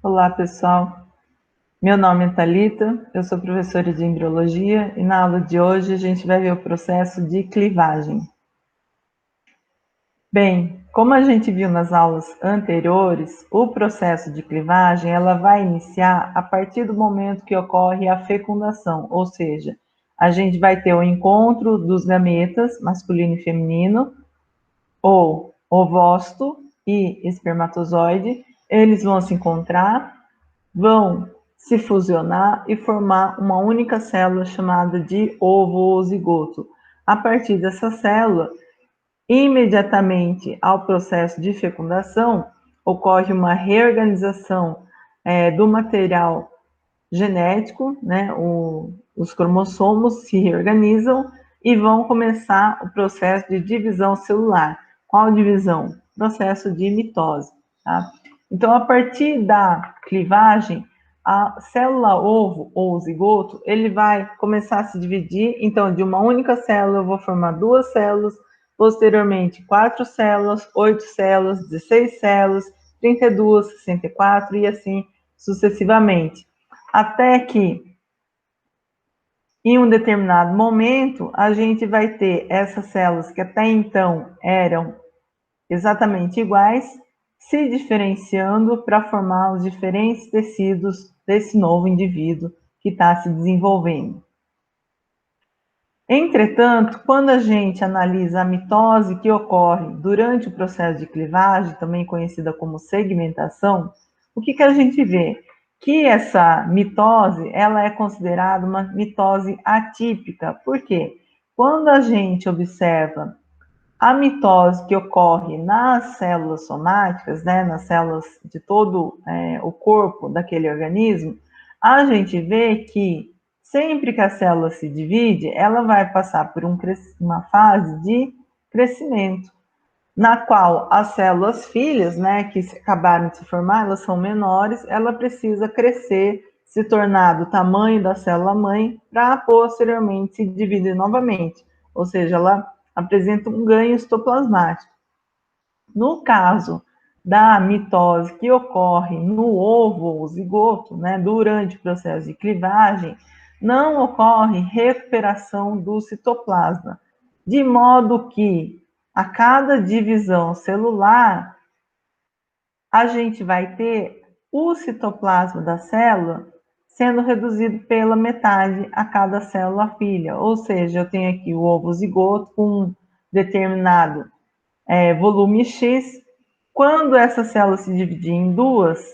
Olá, pessoal. Meu nome é Thalita, eu sou professora de embriologia e na aula de hoje a gente vai ver o processo de clivagem. Bem, como a gente viu nas aulas anteriores, o processo de clivagem ela vai iniciar a partir do momento que ocorre a fecundação, ou seja, a gente vai ter o encontro dos gametas, masculino e feminino, ou ovócito e espermatozoide, eles vão se encontrar, vão se fusionar e formar uma única célula chamada de ovo ou zigoto. A partir dessa célula, imediatamente ao processo de fecundação, ocorre uma reorganização do material genético, né? Os cromossomos se reorganizam e vão começar o processo de divisão celular. Qual divisão? Processo de mitose. Tá? Então, a partir da clivagem, a célula ovo ou zigoto, ele vai começar a se dividir. Então, de uma única célula, eu vou formar duas células, posteriormente 4 células, 8 células, 16 células, 32, 64 e assim sucessivamente. Até que, em um determinado momento, a gente vai ter essas células que até então eram exatamente iguais, se diferenciando para formar os diferentes tecidos desse novo indivíduo que está se desenvolvendo. Entretanto, quando a gente analisa a mitose que ocorre durante o processo de clivagem, também conhecida como segmentação, o que a gente vê? Que essa mitose ela é considerada uma mitose atípica. Por quê? Quando a gente observa a mitose que ocorre nas células somáticas, né, nas células de todo o corpo daquele organismo, a gente vê que sempre que a célula se divide, ela vai passar por uma fase de crescimento, na qual as células filhas, né, que acabaram de se formar, elas são menores, ela precisa crescer, se tornar do tamanho da célula mãe, para posteriormente se dividir novamente. Ou seja, ela apresenta um ganho citoplasmático. No caso da mitose que ocorre no ovo ou zigoto, né, durante o processo de clivagem, não ocorre recuperação do citoplasma, de modo que a cada divisão celular a gente vai ter o citoplasma da célula sendo reduzido pela metade a cada célula filha, ou seja, eu tenho aqui o ovo zigoto com um determinado volume X. Quando essa célula se dividir em duas,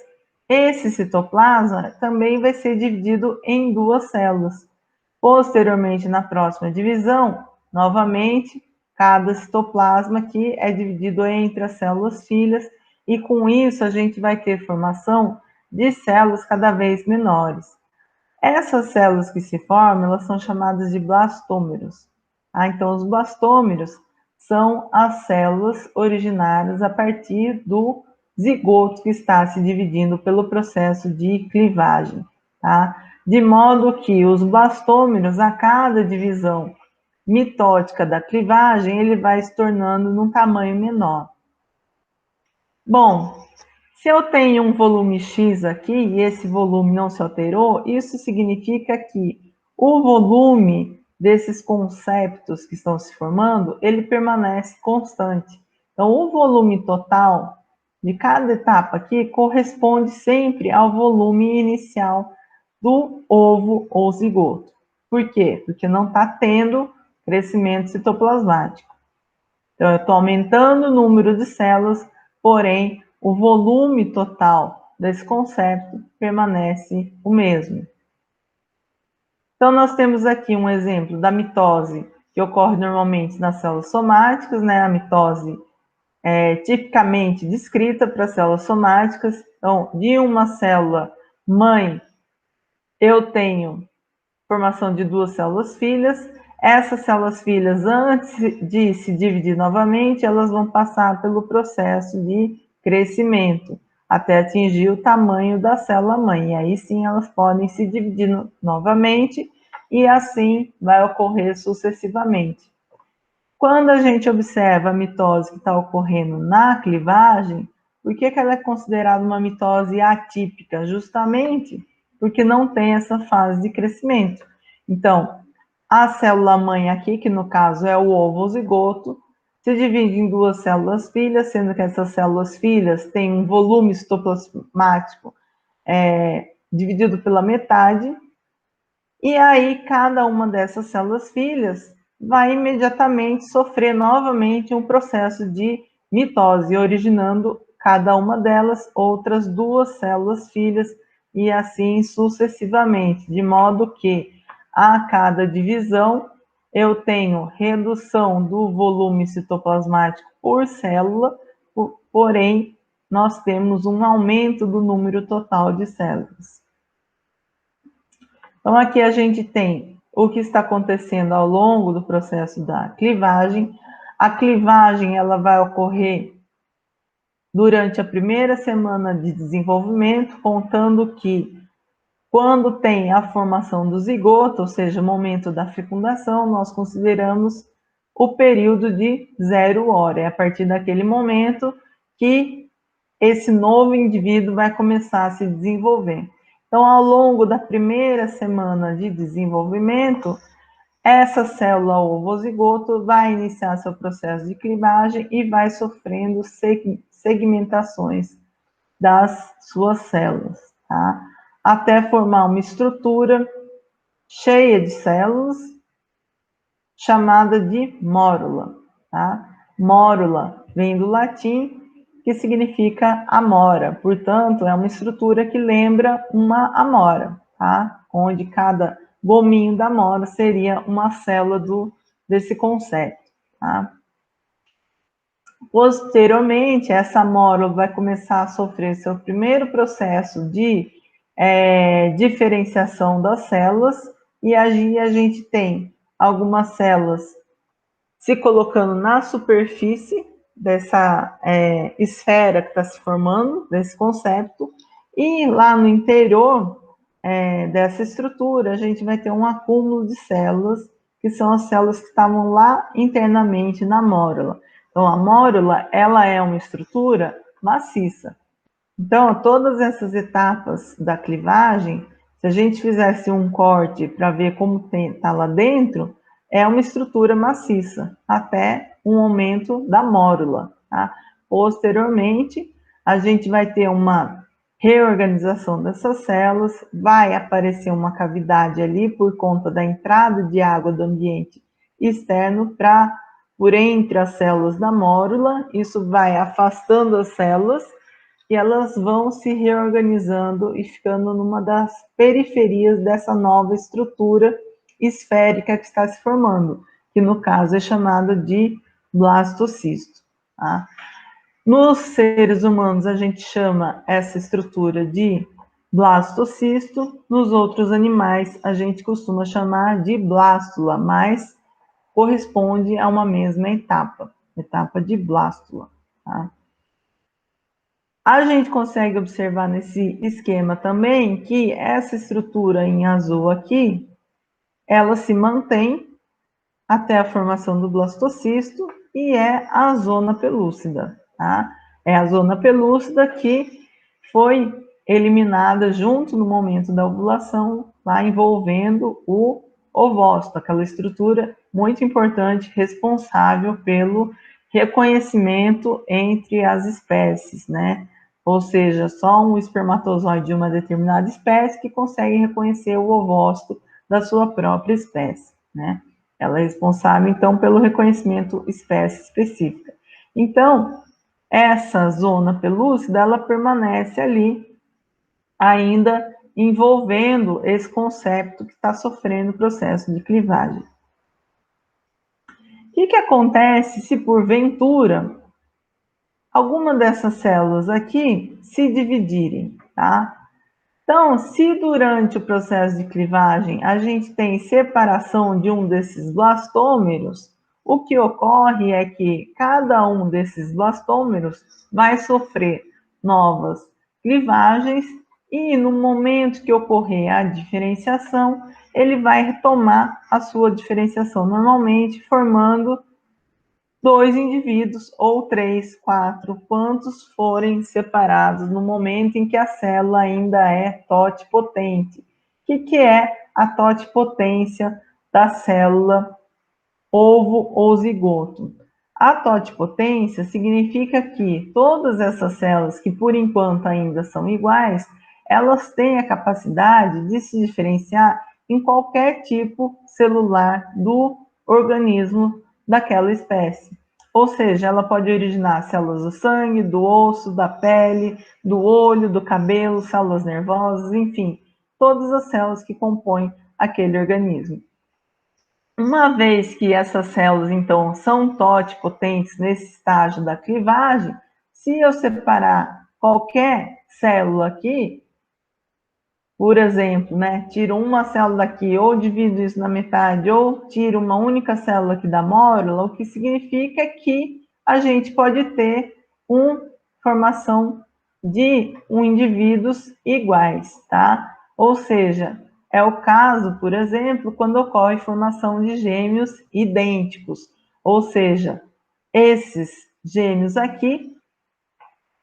esse citoplasma também vai ser dividido em duas células. Posteriormente, na próxima divisão, novamente, cada citoplasma aqui é dividido entre as células filhas e com isso a gente vai ter formação de células cada vez menores. Essas células que se formam, elas são chamadas de blastômeros. Então, os blastômeros são as células originárias a partir do zigoto que está se dividindo pelo processo de clivagem, tá? De modo que os blastômeros, a cada divisão mitótica da clivagem, ele vai se tornando num tamanho menor. Bom, se eu tenho um volume X aqui e esse volume não se alterou, isso significa que o volume desses conceptos que estão se formando, ele permanece constante. Então, o volume total de cada etapa aqui corresponde sempre ao volume inicial do ovo ou zigoto. Por quê? Porque não está tendo crescimento citoplasmático. Então, eu estou aumentando o número de células, porém, o volume total desse concepto permanece o mesmo. Então, nós temos aqui um exemplo da mitose, que ocorre normalmente nas células somáticas, né? A mitose é tipicamente descrita para células somáticas. Então, de uma célula mãe, eu tenho formação de duas células filhas. Essas células filhas, antes de se dividir novamente, elas vão passar pelo processo de crescimento, até atingir o tamanho da célula mãe. E aí sim elas podem se dividir novamente e assim vai ocorrer sucessivamente. Quando a gente observa a mitose que está ocorrendo na clivagem, Por que ela é considerada uma mitose atípica? Justamente porque não tem essa fase de crescimento. Então, a célula-mãe aqui, que no caso é o ovo zigoto, se divide em duas células filhas, sendo que essas células filhas têm um volume citoplasmático dividido pela metade, e aí cada uma dessas células filhas vai imediatamente sofrer novamente um processo de mitose, originando cada uma delas outras duas células filhas e assim sucessivamente, de modo que a cada divisão eu tenho redução do volume citoplasmático por célula, porém nós temos um aumento do número total de células. Então, aqui a gente tem o que está acontecendo ao longo do processo da clivagem. A clivagem ela vai ocorrer durante a primeira semana de desenvolvimento, contando que quando tem a formação do zigoto, ou seja, o momento da fecundação, nós consideramos o período de 0 hora. É a partir daquele momento que esse novo indivíduo vai começar a se desenvolver. Então, ao longo da primeira semana de desenvolvimento, essa célula ovozigoto vai iniciar seu processo de clivagem e vai sofrendo segmentações das suas células, tá? Até formar uma estrutura cheia de células, chamada de mórula, tá? Mórula vem do latim, que significa amora. Portanto, é uma estrutura que lembra uma amora, tá? Onde cada gominho da amora seria uma célula desse conceito, tá? Posteriormente, essa mórula vai começar a sofrer seu primeiro processo de diferenciação das células, e aí a gente tem algumas células se colocando na superfície dessa esfera que está se formando, desse concepto, e lá no interior dessa estrutura, a gente vai ter um acúmulo de células, que são as células que estavam lá internamente na mórula. Então, a mórula, ela é uma estrutura maciça. Então, todas essas etapas da clivagem, se a gente fizesse um corte para ver como está lá dentro, é uma estrutura maciça, até um aumento da mórula, tá? Posteriormente, a gente vai ter uma reorganização dessas células, vai aparecer uma cavidade ali por conta da entrada de água do ambiente externo por entre as células da mórula, isso vai afastando as células, e elas vão se reorganizando e ficando numa das periferias dessa nova estrutura esférica que está se formando, que no caso é chamada de blastocisto. Tá? Nos seres humanos, a gente chama essa estrutura de blastocisto, nos outros animais, a gente costuma chamar de blástula, mas corresponde a uma mesma etapa de blástula. Tá? A gente consegue observar nesse esquema também que essa estrutura em azul aqui, ela se mantém até a formação do blastocisto e é a zona pelúcida, tá? É a zona pelúcida que foi eliminada junto no momento da ovulação, lá envolvendo o ovócito, aquela estrutura muito importante, responsável pelo reconhecimento entre as espécies, né? Ou seja, só um espermatozoide de uma determinada espécie que consegue reconhecer o ovócito da sua própria espécie, né? Ela é responsável, então, pelo reconhecimento espécie específica. Então, essa zona pelúcida, ela permanece ali, ainda envolvendo esse concepto que está sofrendo o processo de clivagem. O que acontece se, porventura, alguma dessas células aqui se dividirem, tá? Então, se durante o processo de clivagem a gente tem separação de um desses blastômeros, o que ocorre é que cada um desses blastômeros vai sofrer novas clivagens e no momento que ocorrer a diferenciação, ele vai retomar a sua diferenciação normalmente, formando 2 indivíduos, ou 3, 4, quantos forem separados no momento em que a célula ainda é totipotente. O que é a totipotência da célula ovo ou zigoto? A totipotência significa que todas essas células, que por enquanto ainda são iguais, elas têm a capacidade de se diferenciar em qualquer tipo celular do organismo daquela espécie. Ou seja, ela pode originar células do sangue, do osso, da pele, do olho, do cabelo, células nervosas, enfim, todas as células que compõem aquele organismo. Uma vez que essas células, então, são totipotentes nesse estágio da clivagem, se eu separar qualquer célula aqui, por exemplo, né, tiro uma célula daqui, ou divido isso na metade, ou tiro uma única célula aqui da mórula, o que significa que a gente pode ter uma formação de indivíduos iguais, tá? Ou seja, é o caso, por exemplo, quando ocorre formação de gêmeos idênticos, ou seja, esses gêmeos aqui,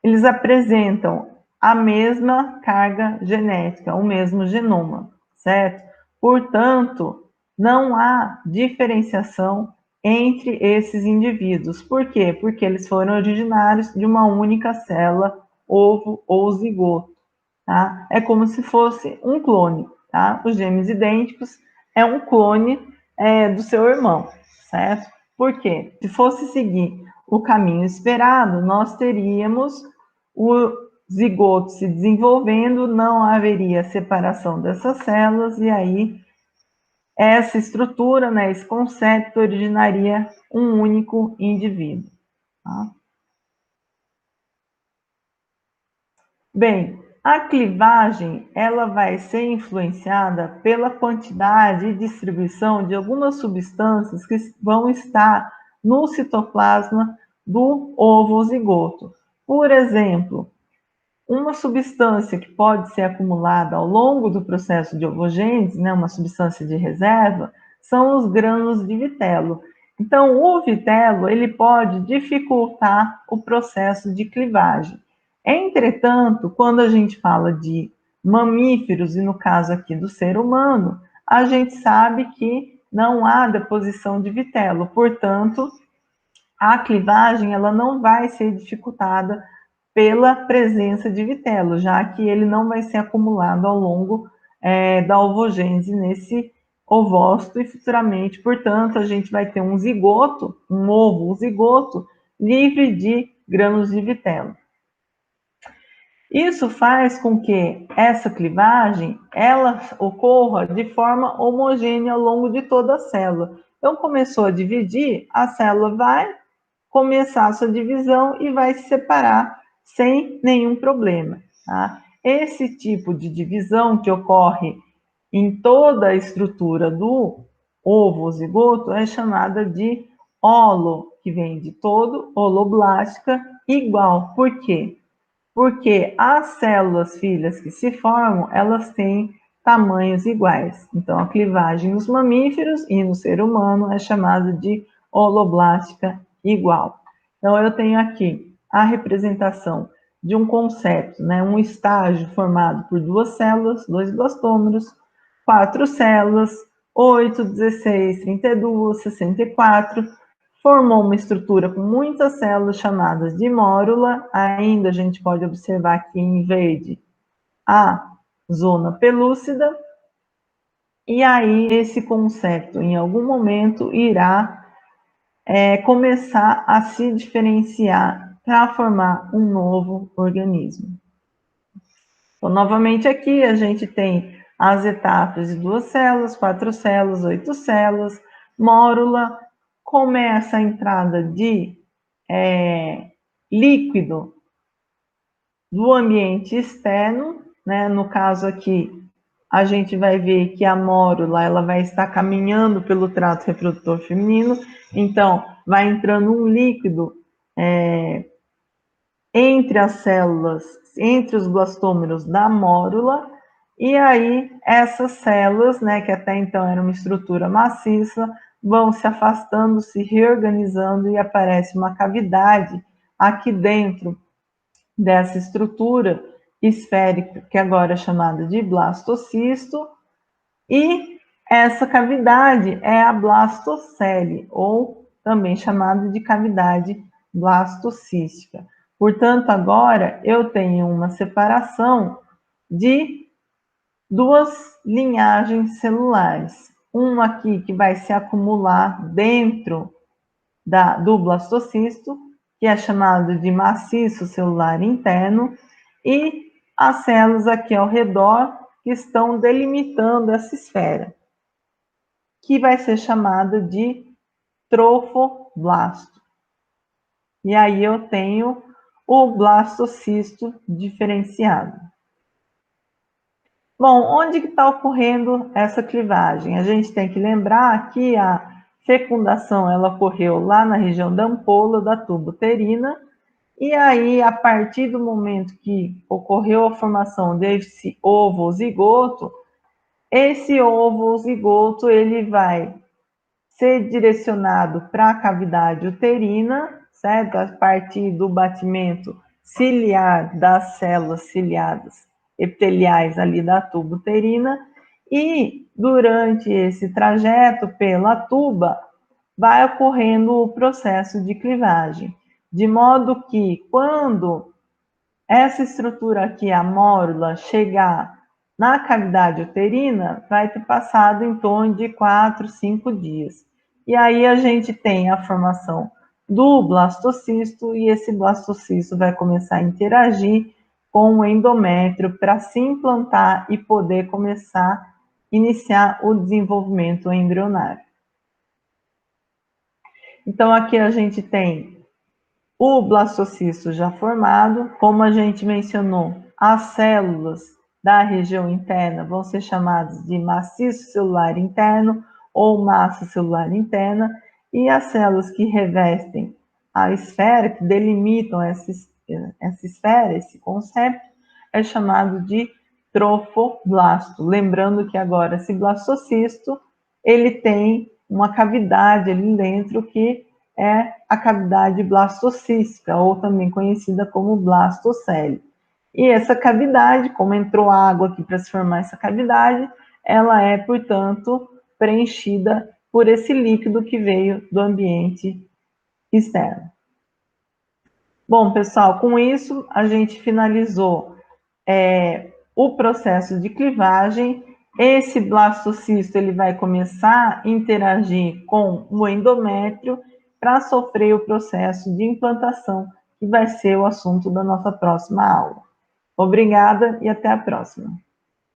eles apresentam a mesma carga genética, o mesmo genoma, certo? Portanto, não há diferenciação entre esses indivíduos. Por quê? Porque eles foram originários de uma única célula, ovo ou zigoto, tá? É como se fosse um clone, tá? Os gêmeos idênticos é um clone do seu irmão, certo? Por quê? Se fosse seguir o caminho esperado, nós teríamos o zigoto se desenvolvendo, não haveria separação dessas células, e aí essa estrutura, né, esse conceito originaria um único indivíduo. Tá? Bem, a clivagem ela vai ser influenciada pela quantidade e distribuição de algumas substâncias que vão estar no citoplasma do ovo zigoto. Por exemplo, uma substância que pode ser acumulada ao longo do processo de ovogênese, né, uma substância de reserva, são os grânulos de vitelo. Então, o vitelo ele pode dificultar o processo de clivagem. Entretanto, quando a gente fala de mamíferos, e no caso aqui do ser humano, a gente sabe que não há deposição de vitelo, portanto, a clivagem ela não vai ser dificultada pela presença de vitelo, já que ele não vai ser acumulado ao longo da ovogênese nesse ovócito e futuramente, portanto, a gente vai ter um zigoto, um ovo, um zigoto livre de grânulos de vitelo. Isso faz com que essa clivagem ela ocorra de forma homogênea ao longo de toda a célula. Então, começou a dividir, a célula vai começar a sua divisão e vai se separar sem nenhum problema. Tá? Esse tipo de divisão que ocorre em toda a estrutura do ovo zigoto é chamada de holo, que vem de todo, holoblástica, igual. Por quê? Porque as células filhas que se formam, elas têm tamanhos iguais. Então, a clivagem nos mamíferos e no ser humano é chamada de holoblástica igual. Então, eu tenho aqui a representação de um concepto, né, um estágio formado por duas células, dois blastômeros, quatro células, 8, 16, 32, 64, formou uma estrutura com muitas células chamadas de mórula. Ainda a gente pode observar aqui em verde a zona pelúcida. E aí esse concepto, em algum momento, irá começar a se diferenciar para formar um novo organismo. Então, novamente aqui a gente tem as etapas de 2 células, 4 células, 8 células, mórula, começa a entrada de líquido do ambiente externo, né? No caso aqui, a gente vai ver que a mórula ela vai estar caminhando pelo trato reprodutor feminino, então vai entrando um líquido entre as células, entre os blastômeros da mórula, e aí essas células, né, que até então era uma estrutura maciça, vão se afastando, se reorganizando e aparece uma cavidade aqui dentro dessa estrutura esférica, que agora é chamada de blastocisto, e essa cavidade é a blastocele, ou também chamada de cavidade blastocística. Portanto, agora eu tenho uma separação de duas linhagens celulares. Uma aqui que vai se acumular dentro do blastocisto, que é chamado de maciço celular interno, e as células aqui ao redor que estão delimitando essa esfera, que vai ser chamada de trofoblasto. E aí eu tenho o blastocisto diferenciado. Bom, onde que está ocorrendo essa clivagem? A gente tem que lembrar que a fecundação ela ocorreu lá na região da ampola da tuba uterina, e aí, a partir do momento que ocorreu a formação desse ovo zigoto, esse ovo zigoto ele vai ser direcionado para a cavidade uterina, certo? A partir do batimento ciliar das células ciliadas epiteliais ali da tuba uterina, e durante esse trajeto pela tuba vai ocorrendo o processo de clivagem, de modo que quando essa estrutura aqui, a mórula, chegar na cavidade uterina, vai ter passado em torno de 4, 5 dias. E aí a gente tem a formação do blastocisto, e esse blastocisto vai começar a interagir com o endométrio para se implantar e poder começar a iniciar o desenvolvimento embrionário. Então, aqui a gente tem o blastocisto já formado, como a gente mencionou, as células da região interna vão ser chamadas de maciço celular interno ou massa celular interna, e as células que revestem a esfera, que delimitam essa esfera, esse conceito, é chamado de trofoblasto. Lembrando que agora esse blastocisto, ele tem uma cavidade ali dentro que é a cavidade blastocística, ou também conhecida como blastocele. E essa cavidade, como entrou água aqui para se formar essa cavidade, ela é, portanto, preenchida por esse líquido que veio do ambiente externo. Bom, pessoal, com isso a gente finalizou o processo de clivagem. Esse blastocisto ele vai começar a interagir com o endométrio para sofrer o processo de implantação, que vai ser o assunto da nossa próxima aula. Obrigada e até a próxima.